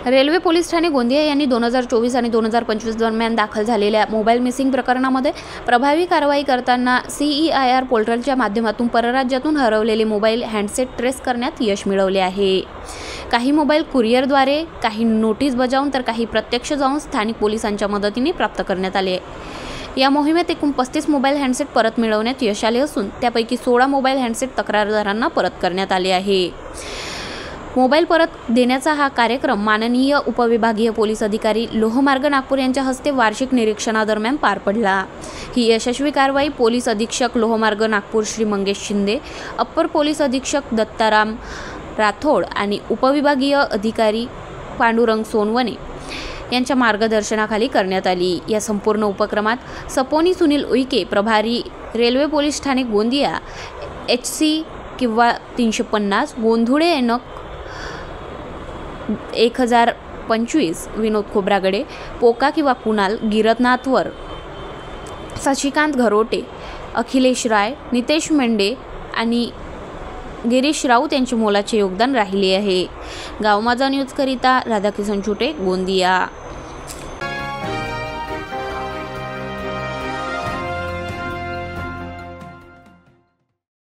Railway police Thane Gondia यांनी 2024 आणि 2025 दरम्यान दाखल झालेल्या मोबाईल मिसिंग प्रकरणामध्ये प्रभावी कारवाई करताना CEIR पोर्टलच्या माध्यमातून परराज्यातून हरवलेले मोबाईल हँडसेट ट्रेस करण्यात यश मिळवले आहे। काही मोबाईल कुरिअरद्वारे, काही नोटीस बजावून तर काही प्रत्यक्ष जाऊन स्थानिक पोलिसांच्या मदतीने प्राप्त करण्यात आले। या मोहिमेत एकूण 35 मोबाईल हँडसेट परत मिळवण्यात यश आले असून त्यापैकी 16 मोबाईल हँडसेट तक्रारदारांना परत करण्यात आले आहे। मोबाईल परत देण्याचा हा कार्यक्रम माननीय उपविभागीय पोलीस अधिकारी लोहमार्ग नागपूर यांच्या हस्ते वार्षिक निरीक्षणादरम्यान पार पडला। ही यशस्वी कारवाई पोलीस अधीक्षक लोहमार्ग नागपूर श्री मंगेश शिंदे, अप्पर पोलीस अधीक्षक दत्ताराम राठोड आणि उपविभागीय अधिकारी पांडुरंग सोनवणे यांच्या मार्गदर्शनाखाली करण्यात आली। या संपूर्ण उपक्रमात सपोनी सुनील उईके, प्रभारी railway police Thane Gondia, HC किंवा 350, गोंधुळे एनक 1025, विनोद खोब्रागडे, पोका किंवा कुणाल गिरनाथवर, शशिकांत घरोटे, अखिलेश राय, नितेश मेंढे आणि गिरीश राऊत यांचे मोलाचे योगदान राहिले आहे। गाव माझा न्यूज करिता राधाकिशन छोटे, गोंदिया।